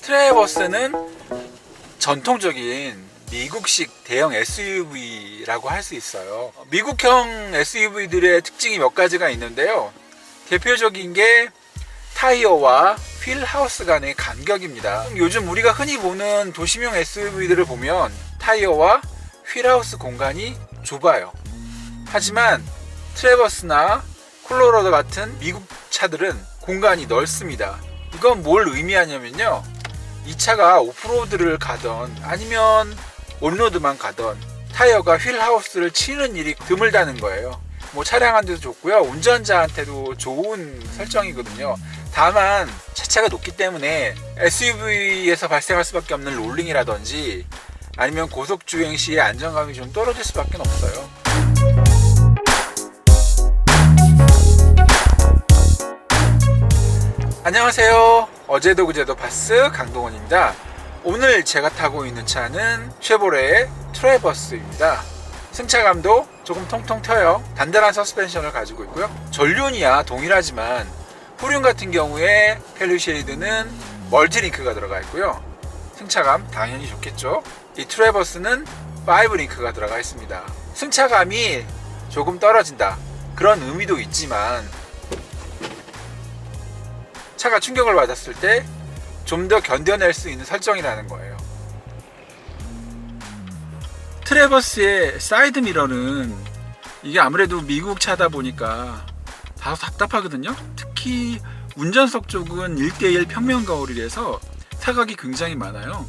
트래버스는 전통적인 미국식 대형 SUV라고 할 수 있어요. 미국형 SUV들의 특징이 몇 가지가 있는데요. 대표적인 게 타이어와 휠하우스 간의 간격입니다. 요즘 우리가 흔히 보는 도심형 SUV들을 보면 타이어와 휠하우스 공간이 좁아요. 하지만 트래버스나 콜로라도 같은 미국 차들은 공간이 넓습니다. 이건 뭘 의미하냐면요, 이 차가 오프로드를 가던 아니면 온로드만 가던 타이어가 휠하우스를 치는 일이 드물다는 거예요. 차량한테도 좋고요, 운전자한테도 좋은 설정이거든요. 다만 차체가 높기 때문에 SUV에서 발생할 수밖에 없는 롤링이라든지 아니면 고속주행 시에 안정감이 좀 떨어질 수밖에 없어요. 안녕하세요. 어제도 그제도 파스 강동원입니다. 오늘 제가 타고 있는 차는 쉐보레의 트래버스입니다. 승차감도 조금 통통 튀어요. 단단한 서스펜션을 가지고 있고요. 전륜이야 동일하지만 후륜 같은 경우에 펠리쉐이드는 멀티링크가 들어가 있고요. 승차감 당연히 좋겠죠. 이 트래버스는 5링크가 들어가 있습니다. 승차감이 조금 떨어진다, 그런 의미도 있지만 차가 충격을 받았을 때 좀 더 견뎌낼 수 있는 설정이라는 거예요. 트래버스의 사이드 미러는 이게 아무래도 미국 차다 보니까 다소 답답하거든요. 특히 운전석 쪽은 1:1 평면 거울이라서 사각이 굉장히 많아요.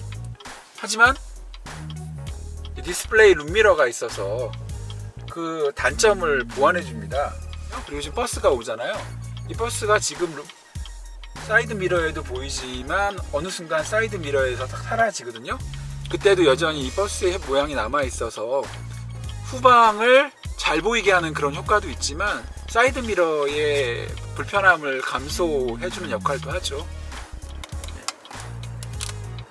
하지만 디스플레이 룸미러가 있어서 그 단점을 보완해 줍니다. 그리고 지금 버스가 오잖아요. 이 버스가 지금 사이드 미러에도 보이지만 어느 순간 사이드 미러에서 딱 사라지거든요. 그때도 여전히 이 버스의 모양이 남아 있어서 후방을 잘 보이게 하는 그런 효과도 있지만 사이드 미러의 불편함을 감소해주는 역할도 하죠.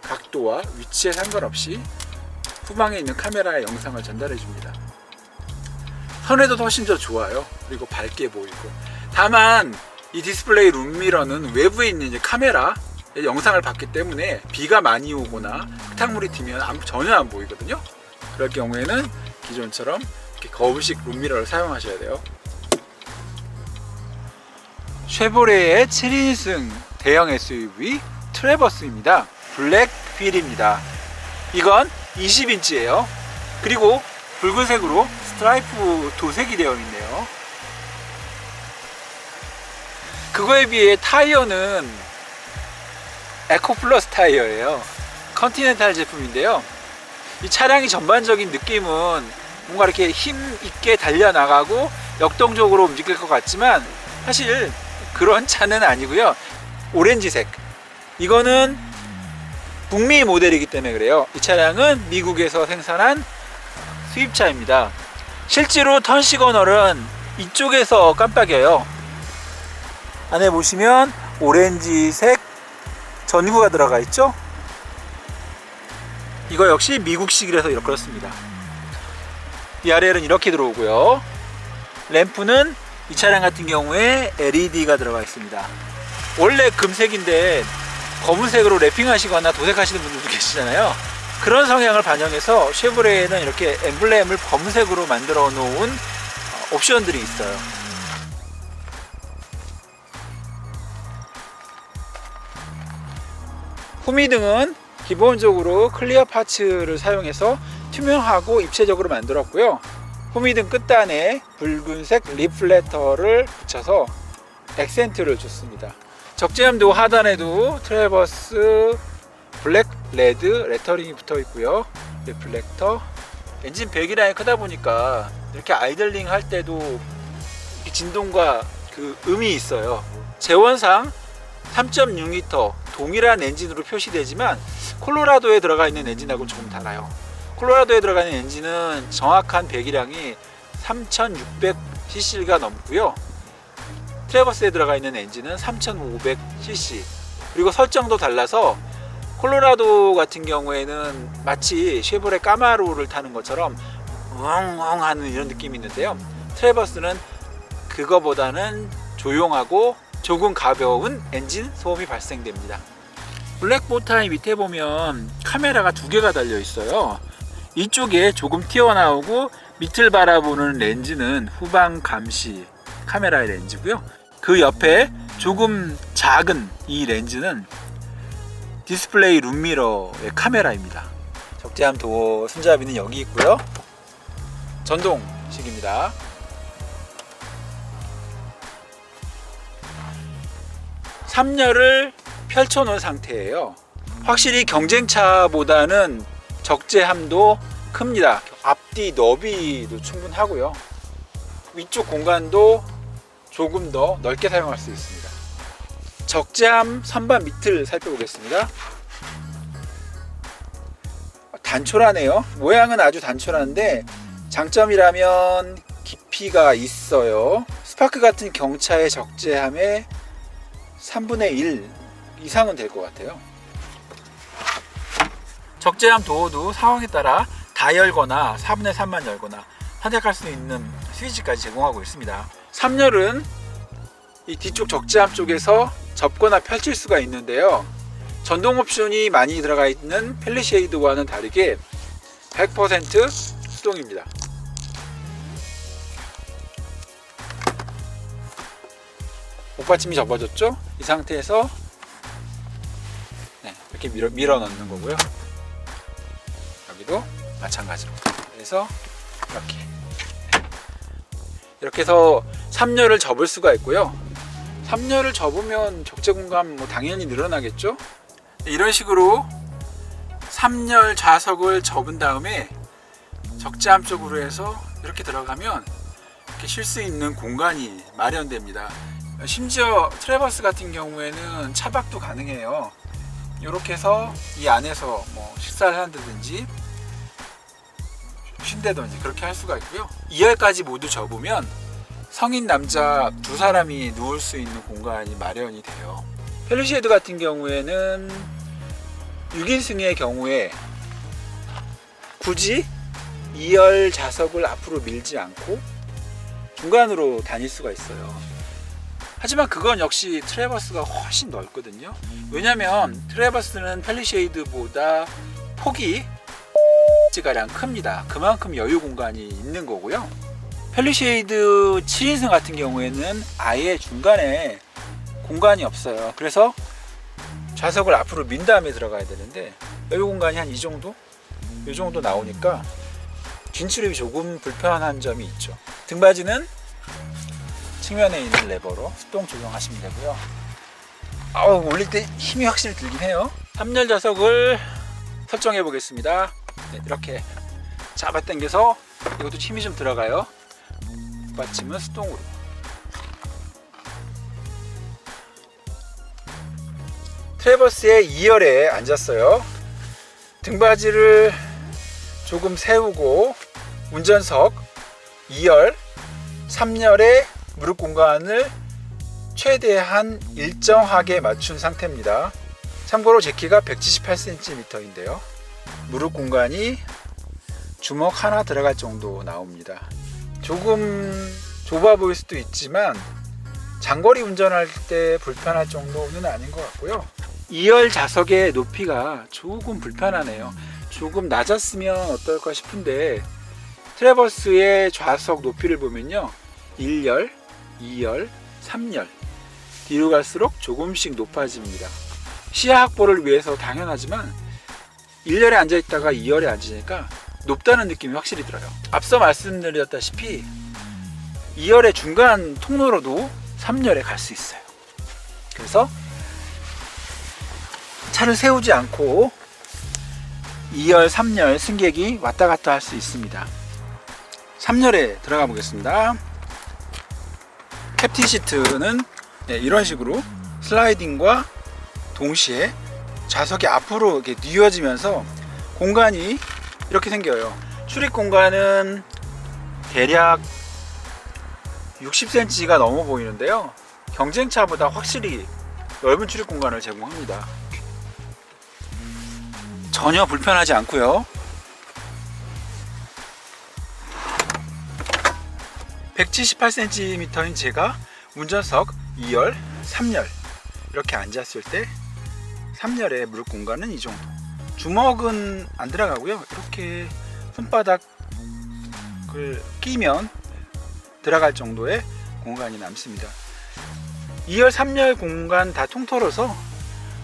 각도와 위치에 상관없이 후방에 있는 카메라에 영상을 전달해 줍니다. 선회도 훨씬 더 좋아요. 그리고 밝게 보이고. 다만 이 디스플레이 룸미러는 외부에 있는 이제 카메라에 영상을 받기 때문에 비가 많이 오거나 흙탕물이 튀면 전혀 안 보이거든요. 그럴 경우에는 기존처럼 이렇게 거울식 룸미러를 사용하셔야 돼요. 쉐보레의 7인승 대형 SUV 트래버스입니다. 블랙 휠입니다. 이건 20인치예요. 그리고 붉은색으로 스트라이프 도색이 되어 있네요. 그거에 비해 타이어는 에코플러스 타이어예요. 컨티넨탈 제품인데요. 이 차량이 전반적인 느낌은 뭔가 이렇게 힘 있게 달려나가고 역동적으로 움직일 것 같지만 사실 그런 차는 아니고요. 오렌지색, 이거는 북미 모델이기 때문에 그래요. 이 차량은 미국에서 생산한 수입차입니다. 실제로 턴 시그널은 이쪽에서 깜빡여요. 안에 보시면 오렌지색 전구가 들어가 있죠. 이거 역시 미국식이라서 이렇게 그렇습니다. 이 아래는 이렇게 들어오고요. 램프는 이 차량 같은 경우에 LED가 들어가 있습니다. 원래 금색인데 검은색으로 랩핑하시거나 도색하시는 분들도 계시잖아요. 그런 성향을 반영해서 쉐보레에는 이렇게 엠블렘을 검은색으로 만들어 놓은 옵션들이 있어요. 후미등은 기본적으로 클리어 파츠를 사용해서 투명하고 입체적으로 만들었고요. 후미등 끝단에 붉은색 리플레터를 붙여서 액센트를 줬습니다. 적재함도 하단에도 트래버스 블랙 레드 레터링이 붙어 있고요. 리플렉터, 엔진 배기량이 크다 보니까 이렇게 아이들링 할 때도 진동과 그 음이 있어요. 재원상 3.6L 동일한 엔진으로 표시되지만 콜로라도에 들어가 있는 엔진하고 조금 달라요. 콜로라도에 들어가 있는 엔진은 정확한 배기량이 3600cc가 넘고요. 트래버스에 들어가 있는 엔진은 3500cc. 그리고 설정도 달라서 콜로라도 같은 경우에는 마치 쉐보레 까마로를 타는 것처럼 웅웅 하는 이런 느낌이 있는데요. 트래버스는 그거보다는 조용하고 조금 가벼운 엔진 소음이 발생됩니다. 블랙보타임 밑에 보면 카메라가 두 개가 달려 있어요. 이쪽에 조금 튀어나오고 밑을 바라보는 렌즈는 후방 감시 카메라의 렌즈고요. 그 옆에 조금 작은 이 렌즈는 디스플레이 룸미러의 카메라입니다. 적재함 도어 손잡이는 여기 있고요. 전동식입니다. 삼열을 펼쳐 놓은 상태예요. 확실히 경쟁차보다는 적재함도 큽니다. 앞뒤 너비도 충분하고요. 위쪽 공간도 조금 더 넓게 사용할 수 있습니다. 적재함 선반 밑을 살펴보겠습니다. 단촐하네요. 모양은 아주 단촐한데 장점이라면 깊이가 있어요. 스파크 같은 경차의 적재함의 3분의 1 이상은 될 것 같아요. 적재함 도어도 상황에 따라 다 열거나 4분의 3만 열거나 선택할 수 있는 스위치까지 제공하고 있습니다. 3열은 이 뒤쪽 적재함 쪽에서 접거나 펼칠 수가 있는데요. 전동 옵션이 많이 들어가 있는 펠리쉐이드와는 다르게 100% 수동입니다. 목받침이 접어졌죠? 이 상태에서 이렇게 밀어 넣는 거고요. 여기도 마찬가지로. 그래서 이렇게 해서 3열을 접을 수가 있고요. 3열을 접으면 적재 공간 당연히 늘어나겠죠? 이런 식으로 3열 좌석을 접은 다음에 적재함 쪽으로 해서 이렇게 들어가면 이렇게 쉴 수 있는 공간이 마련됩니다. 심지어 트래버스 같은 경우에는 차박도 가능해요. 이렇게 해서 이 안에서 식사를 한다든지 쉰다든지 그렇게 할 수가 있고요. 2열까지 모두 접으면 성인 남자 두 사람이 누울 수 있는 공간이 마련이 돼요. 펠리쉐이드 같은 경우에는 6인승의 경우에 굳이 2열 좌석을 앞으로 밀지 않고 중간으로 다닐 수가 있어요. 하지만 그건 역시 트래버스가 훨씬 넓거든요. 왜냐면 트래버스는 펠리쉐이드보다 폭이 가량 큽니다. 그만큼 여유 공간이 있는 거고요. 펠리쉐이드 7인승 같은 경우에는 아예 중간에 공간이 없어요. 그래서 좌석을 앞으로 민 다음에 들어가야 되는데 여유 공간이 한 이 정도 나오니까 진출입이 조금 불편한 점이 있죠. 등받이는 측면에 있는 레버로 수동 조정하시면 되고요. 올릴 때 힘이 확실히 들긴 해요. 3열 좌석을 설정해 보겠습니다. 이렇게 잡아 당겨서 이것도 힘이 좀 들어가요. 받침은 수동으로. 트래버스의 2열에 앉았어요. 등받이를 조금 세우고 운전석 2열, 3열의 무릎 공간을 최대한 일정하게 맞춘 상태입니다. 참고로 제 키가 178cm인데요. 무릎 공간이 주먹 하나 들어갈 정도 나옵니다. 조금 좁아 보일 수도 있지만 장거리 운전할 때 불편할 정도는 아닌 것 같고요. 2열 좌석의 높이가 조금 불편하네요. 조금 낮았으면 어떨까 싶은데 트래버스의 좌석 높이를 보면요, 1열, 2열, 3열 뒤로 갈수록 조금씩 높아집니다. 시야 확보를 위해서 당연하지만 1열에 앉아있다가 2열에 앉으니까 높다는 느낌이 확실히 들어요. 앞서 말씀드렸다시피 2열의 중간 통로로도 3열에 갈 수 있어요. 그래서 차를 세우지 않고 2열, 3열 승객이 왔다 갔다 할 수 있습니다. 3열에 들어가 보겠습니다. 캡틴 시트는 이런 식으로 슬라이딩과 동시에 좌석이 앞으로 이렇게 뉘어지면서 공간이 이렇게 생겨요. 출입 공간은 대략 60cm가 넘어 보이는데요. 경쟁차보다 확실히 넓은 출입 공간을 제공합니다. 전혀 불편하지 않고요. 178cm인 제가 운전석 2열, 3열 이렇게 앉았을 때 3열의 물 공간은 이 정도. 주먹은 안 들어가고요. 이렇게 손바닥을 끼면 들어갈 정도의 공간이 남습니다. 2열, 3열 공간 다 통틀어서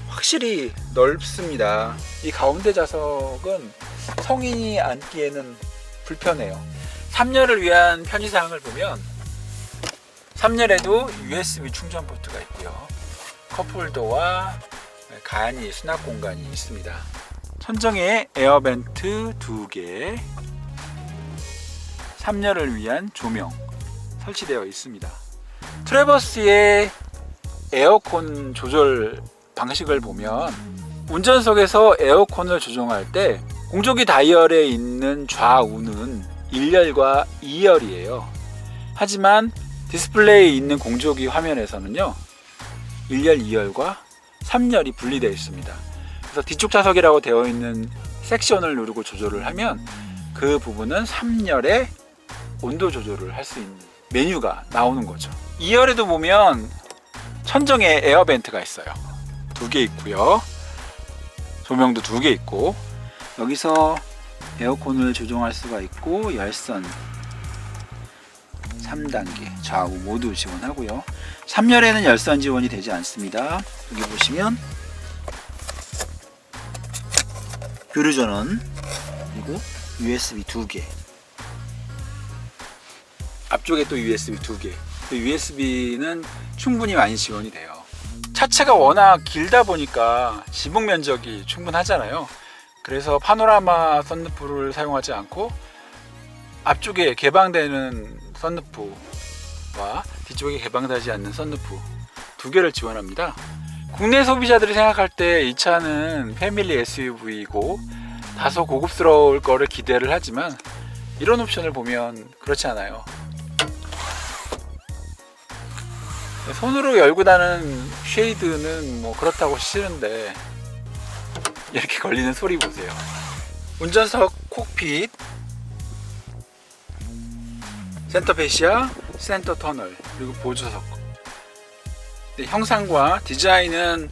확실히 넓습니다. 이 가운데 좌석은 성인이 앉기에는 불편해요. 3열을 위한 편의사항을 보면 3열에도 USB 충전 포트가 있고요. 컵홀더와 간이 수납 공간이 있습니다. 천정에 에어벤트 2개, 3열을 위한 조명 설치되어 있습니다. 트래버스의 에어컨 조절 방식을 보면 운전석에서 에어컨을 조정할 때 공조기 다이얼에 있는 좌우는 1열과 2열이에요. 하지만 디스플레이에 있는 공조기 화면에서는요 1열, 2열과 3열이 분리되어 있습니다. 그래서 뒤쪽 좌석이라고 되어 있는 섹션을 누르고 조절을 하면 그 부분은 3열의 온도 조절을 할 수 있는 메뉴가 나오는 거죠. 2열에도 보면 천정에 에어벤트가 있어요. 2개 있고요. 조명도 2개 있고, 여기서 에어컨을 조정할 수가 있고, 열선 3단계 좌우 모두 지원하고요. 3열에는 열선 지원이 되지 않습니다. 여기 보시면 교류 전원 그리고 USB 2개, 앞쪽에 또 USB 2개. USB는 충분히 많이 지원이 돼요. 차체가 워낙 길다 보니까 지붕 면적이 충분하잖아요. 그래서 파노라마 썬루프를 사용하지 않고 앞쪽에 개방되는 썬루프와 뒤쪽에 개방되지 않는 썬루프 2개를 지원합니다. 국내 소비자들이 생각할 때 이 차는 패밀리 SUV이고 다소 고급스러울 거를 기대를 하지만 이런 옵션을 보면 그렇지 않아요. 손으로 열고 닫는 쉐이드는 뭐 그렇다고 싫은데 이렇게 걸리는 소리 보세요. 운전석 콕핏, 센터 페시아, 센터 터널, 그리고 보조석. 형상과 디자인은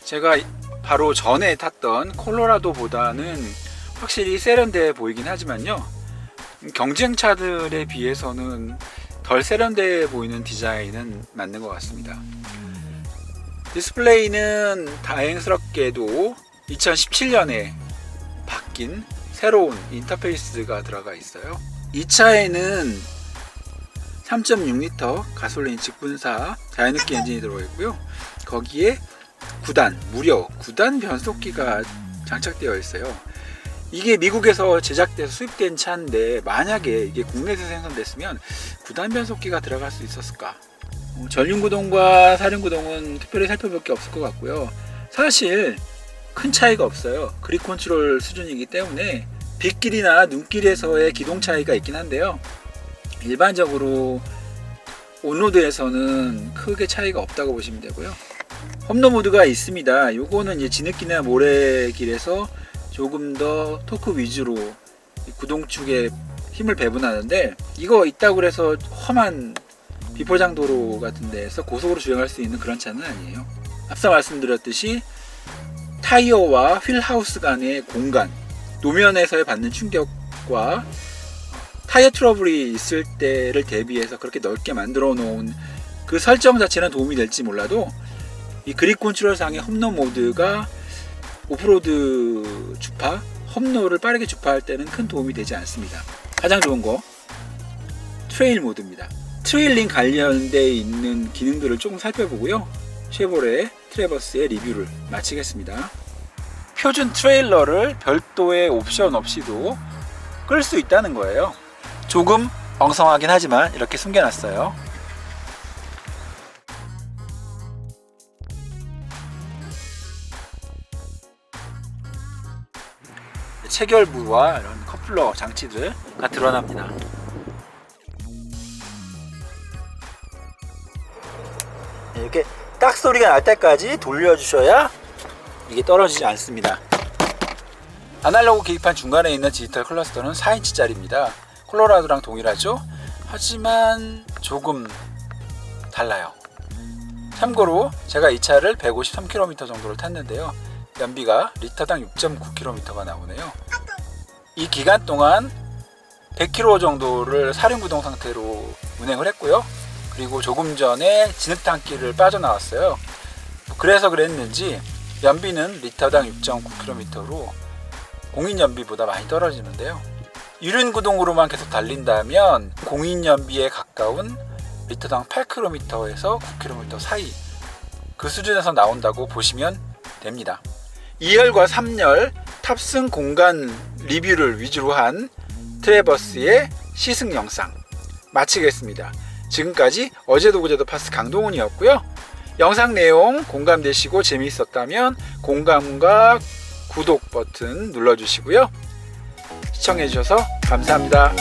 제가 바로 전에 탔던 콜로라도보다는 확실히 세련돼 보이긴 하지만요, 경쟁차들에 비해서는 덜 세련돼 보이는 디자인은 맞는 것 같습니다. 디스플레이는 다행스럽게도 2017년에 바뀐 새로운 인터페이스가 들어가 있어요. 이 차에는 3.6L 가솔린 직분사 자연흡기 엔진이 들어있고요. 거기에 무려 9단 변속기가 장착되어 있어요. 이게 미국에서 제작돼서 수입된 차인데 만약에 이게 국내에서 생산됐으면 9단 변속기가 들어갈 수 있었을까? 전륜구동과 사륜구동은 특별히 살펴볼 게 없을 것 같고요. 사실 큰 차이가 없어요. 그립 컨트롤 수준이기 때문에 빗길이나 눈길에서의 기동 차이가 있긴 한데요, 일반적으로 온로드에서는 크게 차이가 없다고 보시면 되고요. 험로 모드가 있습니다. 요거는 이제 진흙길이나 모래길에서 조금 더 토크 위주로 구동축에 힘을 배분하는데, 이거 있다고 해서 험한 비포장도로 같은 데에서 고속으로 주행할 수 있는 그런 차는 아니에요. 앞서 말씀드렸듯이 타이어와 휠하우스 간의 공간, 노면에서의 받는 충격과 타이어 트러블이 있을 때를 대비해서 그렇게 넓게 만들어 놓은 그 설정 자체는 도움이 될지 몰라도 이 그립 컨트롤 상의 험로 모드가 오프로드 주파, 험로를 빠르게 주파할 때는 큰 도움이 되지 않습니다. 가장 좋은 거 트레일 모드입니다. 트레일링 관련되어 있는 기능들을 조금 살펴보고요, 쉐보레 트래버스의 리뷰를 마치겠습니다. 표준 트레일러를 별도의 옵션 없이도 끌 수 있다는 거예요. 조금 엉성하긴 하지만 이렇게 숨겨놨어요. 체결부와 이런 커플러 장치들가 드러납니다. 이렇게 딱 소리가 날 때까지 돌려주셔야 이게 떨어지지 않습니다. 아날로그 계기판 중간에 있는 디지털 클러스터는 4인치짜리입니다. 콜로라도랑 동일하죠? 하지만 조금 달라요. 참고로 제가 이 차를 153km 정도를 탔는데요, 연비가 리터당 6.9km가 나오네요. 이 기간 동안 100km 정도를 사륜구동 상태로 운행을 했고요. 그리고 조금 전에 진흙탕길을 빠져나왔어요. 그래서 그랬는지 연비는 리터당 6.9km로 공인연비보다 많이 떨어지는데요. 유륜구동으로만 계속 달린다면 공인연비에 가까운 리터당 8km에서 9km 사이, 그 수준에서 나온다고 보시면 됩니다. 2열과 3열 탑승 공간 리뷰를 위주로 한 트래버스의 시승 영상 마치겠습니다. 지금까지 어제도 그제도 파스 강동훈이었고요. 영상 내용 공감되시고 재미있었다면 공감과 구독 버튼 눌러주시고요. 시청해주셔서 감사합니다.